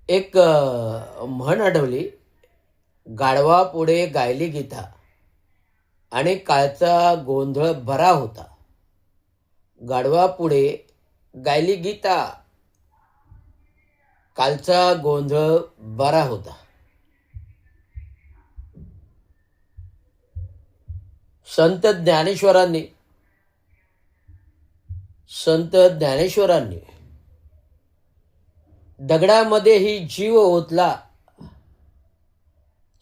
एक म्हण आठवली, गाढवा पुढे गायली गीता आणि काळचा गोंधळ बरा होता. गाढवा पुढे गायली गीता, कालचा गोंधळ बरा होता. संत ज्ञानेश्वरांनी दगडामध्येही जीव ओतला.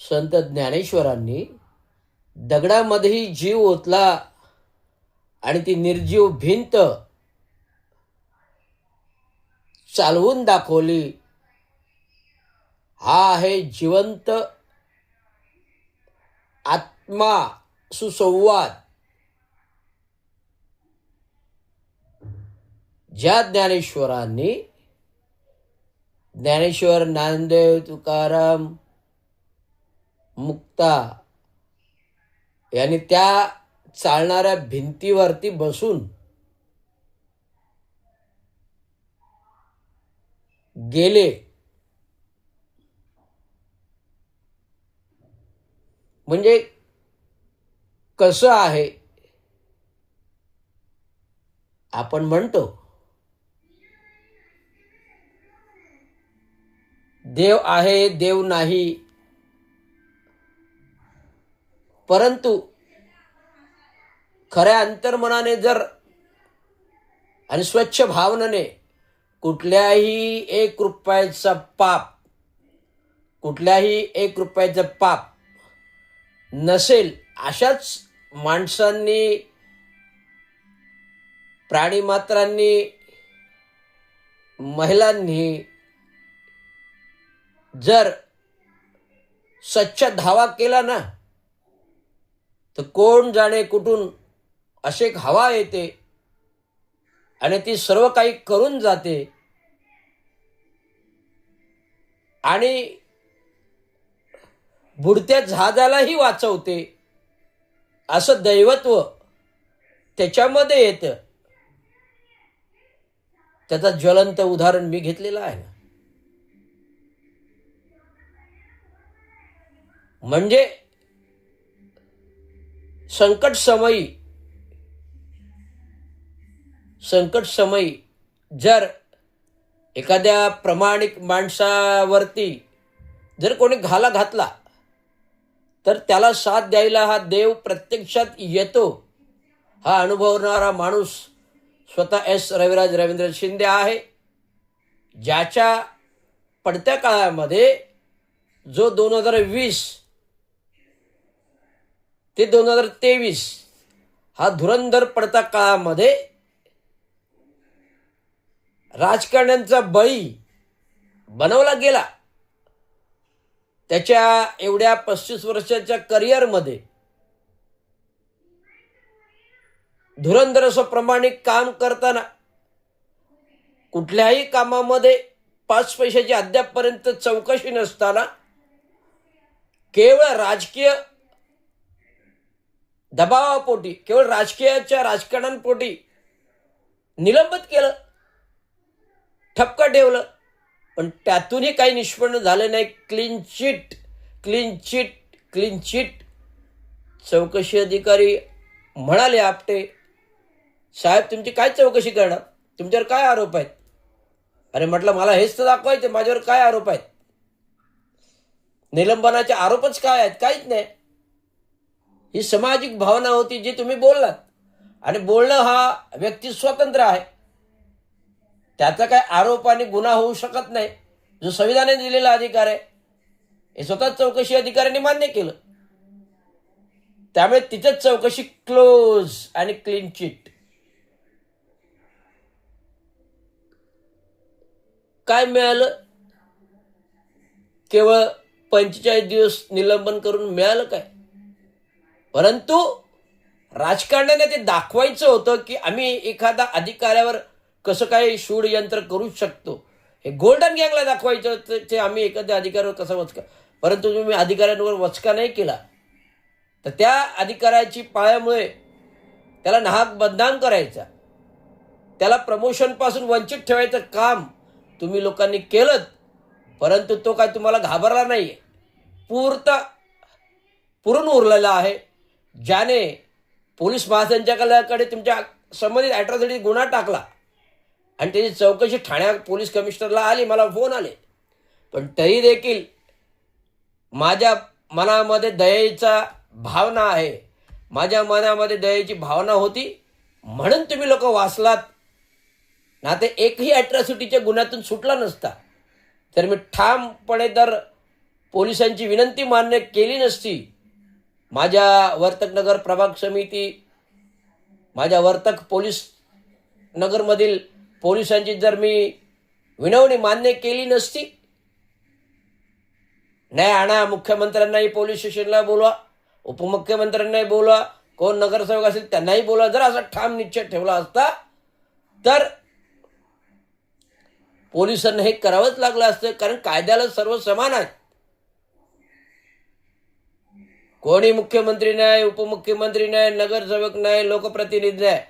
संत ज्ञानेश्वरांनी दगडामध्येही जीव ओतला आणि ती निर्जीव भिंत चालवून दाखवली. हा आहे जिवंत आत्मा सुसंवाद. ज्या ज्ञानेश्वरांनी, ज्ञानेश्वर, नामदेव, तुकाराम, मुक्ता यांनी त्या चालणाऱ्या भिंतीवरती बसून गेले. म्हणजे कसं आहे, आपण म्हणतो देव आहे, देव नाही, परंतु खऱ्या अंतर्मनाने जर आणि स्वच्छ भावनेने कुठल्याही एक रुपयाचं पाप नसेल, अशाच माणसांनी, प्राणीमात्रांनी, महिलांनी जर स्वच्छ धावा केला ना, तर कोण जाणे कुठून अशी एक हवा येते आणि ती सर्व काही करून जाते आणि बुडत्या जहाजालाही वाचवते. असं दैवत्व त्याच्यामध्ये येतं. त्याचा ज्वलंत उदाहरण मी घेतलेलं आहे ना. म्हणजे संकट समयी जर एखाद्या प्रामाणिक माणसावरती जर कोणी घाला घातला, तर त्याला साथ द्यायला हा देव प्रत्यक्षात येतो. हा अनुभवणारा माणूस स्वतः रविराज रवींद्र शिंदे आहे, ज्याच्या पडत्या काळामध्ये जो 2020 ते 2023 हा धुरंधर पडता काळामध्ये राजकारण्यांचा बळी बनवला गेला. त्याच्या एवढ्या 35 वर्षाच्या करिअरमध्ये धुरंधर असं प्रामाणिक काम करताना, कुठल्याही कामामध्ये 5 पैशाची अद्यापपर्यंत चौकशी नसताना, केवळ राजकीय दबावापोटी, केवळ राजकारणांपोटी निलंबित केलं, ठपका ठेवलं, पण त्यातूनही काही निष्पन्न झालं नाही. Clean chit. चौकशी अधिकारी म्हणाले, आपटे साहेब तुमची काय चौकशी करणार, तुमच्यावर काय आरोप आहेत? अरे म्हटलं, मला हेच तर दाखवायचं, माझ्यावर काय आरोप आहेत? निलंबनाचे आरोपच काय आहेत? काहीच नाही. ही सामाजिक भावना होती जी तुम्ही बोललात, आणि बोलणं हा व्यक्ती स्वतंत्र आहे. त्याचा काय आरोप आणि गुन्हा होऊ शकत नाही. जो संविधानाने दिलेला अधिकार आहे हे स्वतः चौकशी अधिकाऱ्यांनी मान्य केलं. त्यामुळे तिथेच चौकशी क्लोज आणि क्लीन चिट. काय मिळालं? केवळ 45 दिवस निलंबन करून मिळालं काय? परंतु राजकारण्याने ते दाखवायचं होतं की आम्ही एखादा अधिकाऱ्यावर कसं काय षडयंत्र करू शकतो. हे गोल्डन गँगला दाखवायचं ते आम्ही एखाद्या अधिकाऱ्यावर कसा वचका. परंतु तुम्ही अधिकाऱ्यांवर वचका नाही केला, तर त्या अधिकाऱ्याची पायामुळे त्याला नाहक बदनाम करायचा, त्याला प्रमोशनपासून वंचित ठेवायचं काम तुम्ही लोकांनी केलं. परंतु तो काय तुम्हाला घाबरला नाही आहे. पुरून उरलेला आहे, ज्याने पोलीस महासंचालकाकडे तुमच्या संबंधित ॲट्रॉसिटी गुन्हा टाकला आणि त्याची चौकशी ठाण्यात पोलीस कमिशनरला आली, मला फोन आले. पण तरी देखील माझ्या मनामध्ये दयेचा भावना आहे, माझ्या मनामध्ये दयेची भावना होती म्हणून तुम्ही लोक वाचलात. ना ते एकही ॲट्रॉसिटीच्या गुन्ह्यातून सुटला नसता तर मी ठामपणे तर पोलिसांची विनंती मान्य केली नसती. माझ्या वर्तकनगर प्रभाग समिती, माझ्या वर्तक पोलीस नगरमधील पोलिसांची जर मी विनवणी मान्य केली नसती. नाही आणा, मुख्यमंत्र्यांनाही पोलीस स्टेशनला बोलवा, उपमुख्यमंत्र्यांनाही बोलवा, कोण नगरसेवक असेल त्यांनाही बोलवा. जर असा ठाम निश्चय ठेवला असता तर पोलिसांना हे करावंच लागलं असतं, कारण कायद्याला सर्व समान आहेत. कोणी मुख्यमंत्री नाही, उपमुख्यमंत्री नाही, नगरसेवक नाही, लोकप्रतिनिधी नाही,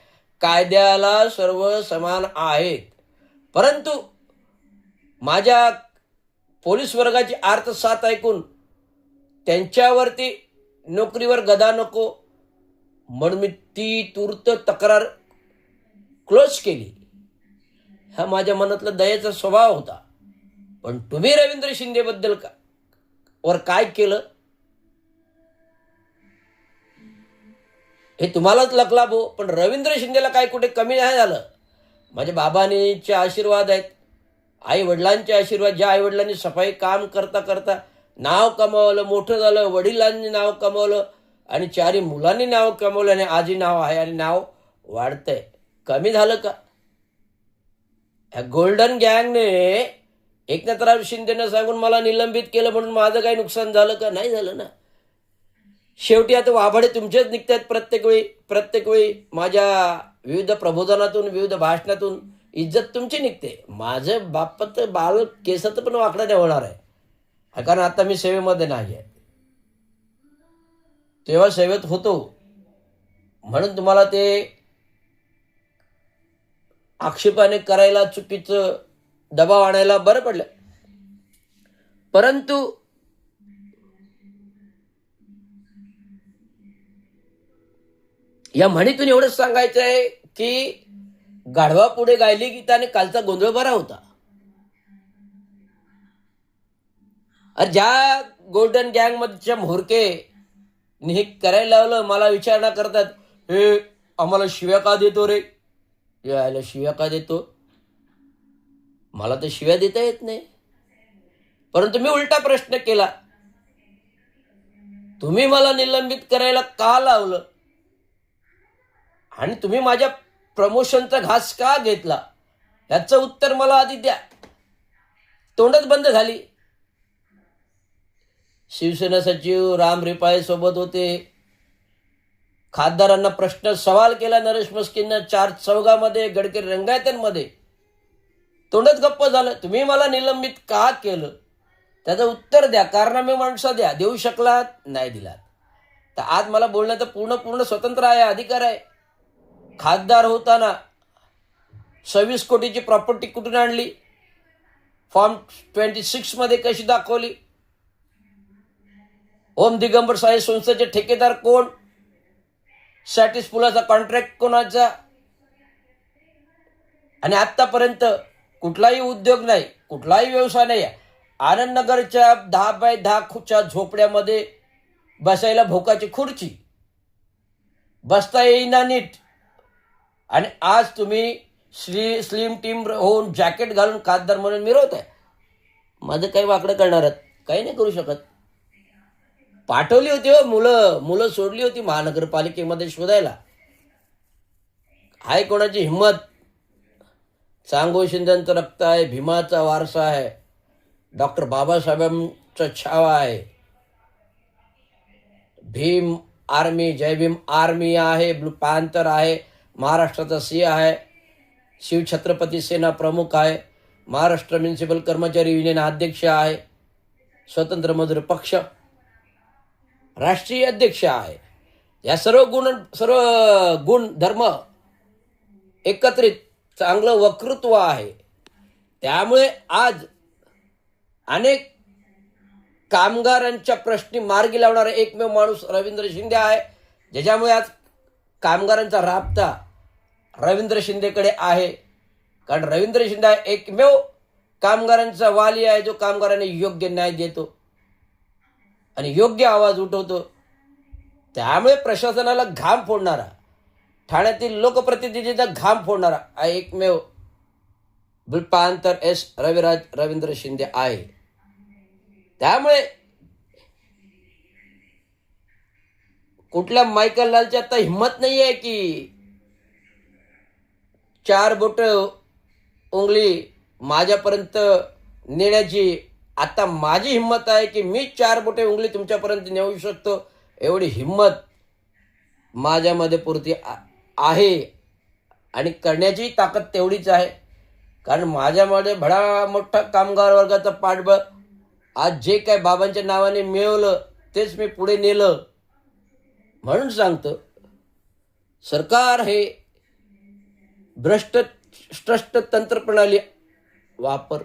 कायद्याला सर्व समान आहेत. परंतु माझ्या पोलीस वर्गाची आर्तसात ऐकून त्यांच्यावरती नोकरीवर गदा नको म्हणून मी ती तूर्त तक्रार क्लोज केली. हा माझ्या मनातला दयेचा स्वभाव होता. पण तुम्ही रवींद्र शिंदेबद्दल वर काय केलं हे तुम्हालाच लकला भो. पण रवींद्र शिंदेला काय कुठे कमी नाही झालं. माझ्या बाबांचे आशीर्वाद आहेत, आई वडिलांचे आशीर्वाद. ज्या आई वडिलांनी सफाई काम करता करता नाव कमावलं, मोठं झालं, वडिलांनी नाव कमावलं आणि 4 मुलांनी नाव कमावलं आणि आजही नाव आहे आणि नाव वाढतंय. कमी झालं का? ह्या गोल्डन गँगने एकनाथराव शिंदेनं सांगून मला निलंबित केलं म्हणून माझं काही नुकसान झालं का? नाही झालं ना. शेवटी आता वाभाडे तुमचेच निघतात प्रत्येक वेळी माझ्या विविध प्रबोधनातून, विविध भाषणातून इज्जत तुमची निघते. माझं बापत बाल केसात पण वाकडा नाही होणार आहे, कारण आता मी सेवेमध्ये नाही आहे. तेव्हा सेवेत होतो म्हणून तुम्हाला ते आक्षेपाने करायला, चुकीचं दबाव आणायला बरं पडलं. परंतु या म्हणीतून एवढंच सांगायचं आहे की गाढवा पुढे गायली गीता आणि कालचा गोंधळ बरा होता. ज्या गोल्डन गँग मधच्या म्होरके हे करायला लावलं, मला विचारणा करतात, हे आम्हाला शिव्या का देतो रे? यायला शिव्या का देतो? मला तर शिव्या देता येत नाही. परंतु मी उलटा प्रश्न केला, तुम्ही मला निलंबित करायला का लावलं आणि तुम्ही माझ्या प्रमोशनचा घास का घेतला? याचं उत्तर मला आधी द्या. तोंडच बंद झाली. शिवसेना सचिव राम रिपाळे सोबत होते. खासदारांना प्रश्न सवाल केला नरेश मस्किननं 4 चौघामध्ये, गडकरी रंगायतांमध्ये. तोंडच गप्प झालं. तुम्ही मला निलंबित का केलं त्याचं उत्तर द्या, कारणामीमांसा द्या. देऊ शकलात, नाही दिलात. तर आज मला बोलण्याचा पूर्ण स्वतंत्र आहे, अधिकार आहे. खासदार होताना 26 कोटीची प्रॉपर्टी कुठून आणली? फॉर्म 26 मध्ये कशी दाखवली? ओम दिगंबर साई संस्थेचे ठेकेदार कोण? सॅटिस पुलाचा कॉन्ट्रॅक्ट कोणाचा? आणि आतापर्यंत कुठलाही उद्योग नाही, कुठलाही व्यवसाय नाही. आनंदनगरच्या 10 बाय 10 झोपड्यामध्ये बसायला भोकाची खुर्ची, बसता येईना नीट. आणि आज तुम्ही स्लिम टीम होऊन जॅकेट घालून खासदार म्हणून मिरवत आहे. माझं काही वाकडं करणार आहेत? काही नाही करू शकत. पाठवली होती हो मुलं सोडली होती महानगरपालिकेमध्ये शोधायला. हाय कोणाची हिंमत? सांगो शिंदेचं रक्त आहे, भीमाचा वारसा आहे, डॉक्टर बाबासाहेबांचा छावा आहे. भीम आर्मी, जय भीम आर्मी आहे, ब्लू पॅन्थर आहे, महाराष्ट्राचा सिंह आहे, शिवछत्रपती सेना प्रमुख आहे, महाराष्ट्र म्युनिसिपल कर्मचारी युनियन अध्यक्ष आहे, स्वतंत्र मजूर पक्ष राष्ट्रीय अध्यक्ष आहे. या सर्व गुण धर्म एकत्रित चांगलं वक्तृत्व आहे. त्यामुळे आज अनेक कामगारांच्या प्रश्नी मार्गी लावणारा एकमेव माणूस रवींद्र शिंदे आहे, ज्याच्यामुळे आज कामगारांचा राबता रवींद्र शिंदेकडे आहे. कारण रवींद्र शिंदे हा एकमेव कामगारांचा वाली आहे, जो कामगारांना योग्य न्याय देतो आणि योग्य आवाज उठवतो. त्यामुळे प्रशासनाला घाम फोडणारा, ठाण्यातील लोकप्रतिनिधींचा घाम फोडणारा हा एकमेव बुलपांतर एस रविराज रवींद्र शिंदे आहे. त्यामुळे कुठल्या मायकल लालची आता हिंमत नाही आहे की 4 बोट उंगली माझ्यापर्यंत नेण्याची. आता माझी हिंमत आहे की मी 4 बोटे उंगली तुमच्यापर्यंत नेऊ शकतो, एवढी हिंमत माझ्यामध्ये पुरती आहे आणि करण्याची ताकद तेवढीच आहे. कारण माझ्यामध्ये भडा मोठा कामगार वर्गाचा पाठबळ, आज जे काय बाबांच्या नावाने मिळवलं तेच मी पुढे नेलं. म्हणून सांगतो, सरकार हे भ्रष्ट तंत्रप्रणाली वापर.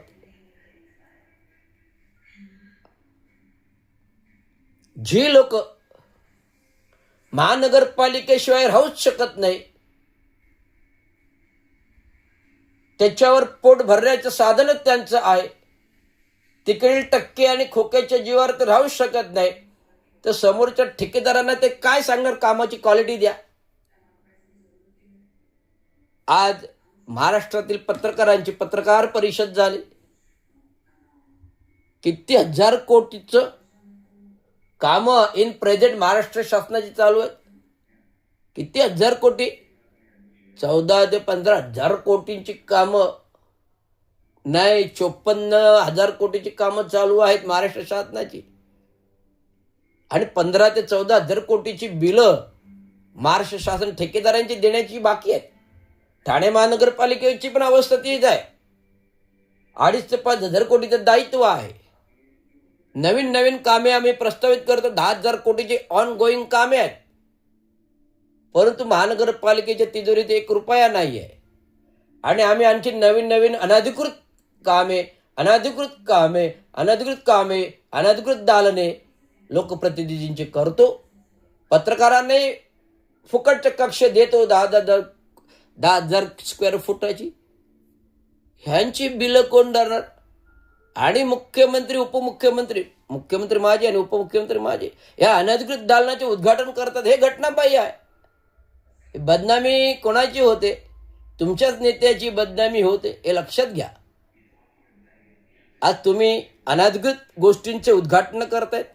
जी लोक महानगरपालिकेशिवाय राहूच शकत नाही, त्याच्यावर पोट भरण्याचं साधनच त्यांचं आहे, तिकडील टक्के आणि खोक्याच्या जीवावर तर राहूच शकत नाही, तर समोरच्या ठेकेदारांना ते काय सांगणार कामाची क्वालिटी द्या. आज महाराष्ट्रातील पत्रकारांची पत्रकार परिषद झाली. किती हजार कोटीचं कामं इन प्रेझेंट महाराष्ट्र शासनाची चालू आहेत. किती हजार कोटी, 14 ते 15 हजार कोटींची कामं नाही, 54,000 कोटीची कामं चालू आहेत महाराष्ट्र शासनाची. आणि 15 ते 14 हजार कोटीची बिलं महाराष्ट्र शासन ठेकेदारांची देण्याची बाकी आहेत. ठाणे महानगरपालिकेची पण अवस्था तीच आहे. 2.5 ते 5 हजार कोटीचं दायित्व आहे. नवीन नवीन कामे आम्ही प्रस्तावित करतो, 10,000 कोटीची ऑन गोईंग कामे आहेत, परंतु महानगरपालिकेच्या तिजोरीत 1 रुपया नाही आहे. आणि आम्ही आणखी नवीन नवीन अनधिकृत कामे, अनधिकृत दालने लोकप्रतिनिधींचे करतो. पत्रकारांनी फुकटचे कक्ष देतो 10,000 स्क्वेअर फुटाची. ह्यांची बिलं कोण धरणार? आणि मुख्यमंत्री मुख्यमंत्री माझे आणि उपमुख्यमंत्री माझे या अनधिकृत दालनाचे उद्घाटन करतात. हे घटनाबाह्य आहे. बदनामी कोणाची होते? तुमच्याच नेत्याची बदनामी होते, हे लक्षात घ्या. आज तुम्ही अनधिकृत गोष्टींचे उद्घाटन करतायत.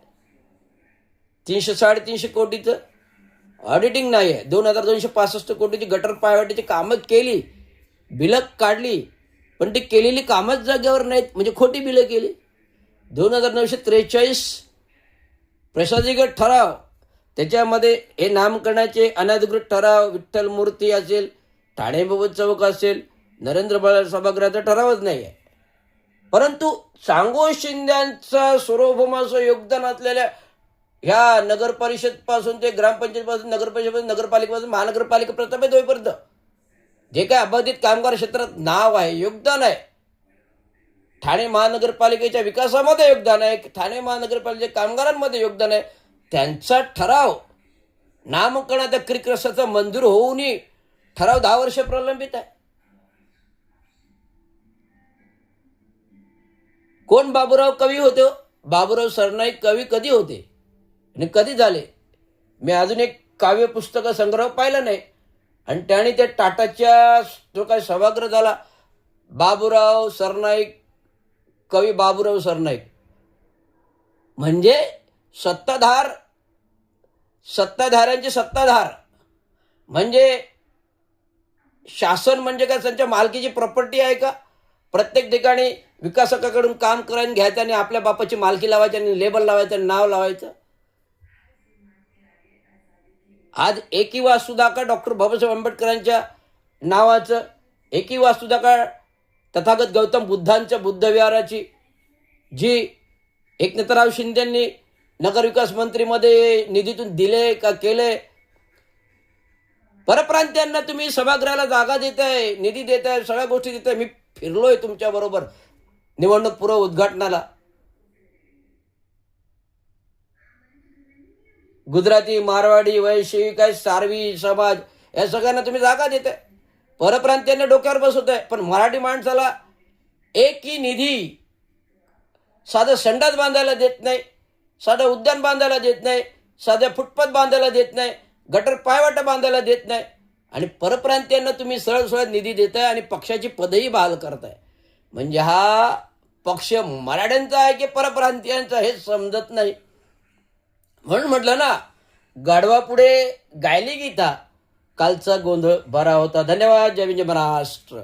300-350 कोटीचं ऑडिटिंग नाही आहे. 2,265 कोटीची गटर पायवाटीची कामं केली, बिलं काढली, पण ती केलेली कामच जागेवर नाहीत, म्हणजे खोटी बिलं केली. 2,943 प्रशासकीय ठराव, त्याच्यामध्ये हे नामकरणाचे अनधिकृत ठराव, विठ्ठल मूर्ती असेल, ठाणे बाबत चौक असेल, नरेंद्र बाळ सभागृहाचा ठरावच नाही आहे. परंतु सांगो शिंद्यांचा सार्वभौमाचं योगदान असलेल्या ह्या नगरपरिषदपासून ते ग्रामपंचायतपासून नगरपरिषद, नगरपालिकेपासून महानगरपालिका प्रस्थापित होईपर्यंत जे काय अबाधित कामगार क्षेत्रात नाव आहे, योगदान आहे, ठाणे महानगरपालिकेच्या विकासामध्ये योगदान आहे, ठाणे महानगरपालिकेच्या कामगारांमध्ये योगदान आहे, त्यांचा ठराव नामकरणाच्या क्रिक्रसाचा मंजूर होऊनही ठराव 10 वर्ष प्रलंबित आहे. कोण बाबूराव कवी होते? बाबूराव सरनाईक कवी कधी होते आणि कधी झाले? मी अजून एक काव्य पुस्तक संग्रह पाहिला नाही. आणि त्याने त्या टाटाच्या जो काही सभागृह झाला, बाबूराव सरनाईक, कवी बाबूराव सरनाईक, म्हणजे सत्ताधाऱ्यांचे सत्ताधार. म्हणजे शासन म्हणजे काय त्यांच्या मालकीची प्रॉपर्टी आहे का? प्रत्येक ठिकाणी विकासकाकडून काम करायला घ्यायचं आणि आपल्या बापाची मालकी लावायची आणि लेबल लावायचं आणि नाव लावायचं. आज एकी वास्तुदाका डॉक्टर बाबासाहेब आंबेडकरांच्या नावाचं, एकी वास्तुदाका तथागत गौतम बुद्धांच्या बुद्धविहाराची, जी एकनाथराव शिंदेंनी नगरविकास मंत्रीमध्ये निधीतून दिले का केले. परप्रांतीयांना तुम्ही सभागृहाला जागा देताय, निधी देताय, सगळ्या गोष्टी देताय. मी फिरलोय तुमच्याबरोबर निवडणूक पूर्व उद्घाटनाला. गुजराती, मारवाडी, वैश्य, काय सारवी समाज या सगळ्यांना तुम्ही जागा देताय, परप्रांतीयांना डोक्यावर बसवताय, पण मराठी माणसाला एकही निधी साधं संडास बांधायला देत नाही, साधं उद्यान बांधायला देत नाही, साध्या फुटपाथ बांधायला देत नाही, गटर पायवाटा बांधायला देत नाही, आणि परप्रांतीयांना तुम्ही सरळ सरळ निधी देताय आणि पक्षाची पदही बहाल करताय. म्हणजे हा पक्ष मराठ्यांचा आहे की परप्रांतीयांचा हे समजत नाही. म्हणून म्हटलं ना, गाढवापुढे गायली गीता, कालचा गोंधळ बरा होता. धन्यवाद. जय विजय महाराष्ट्र.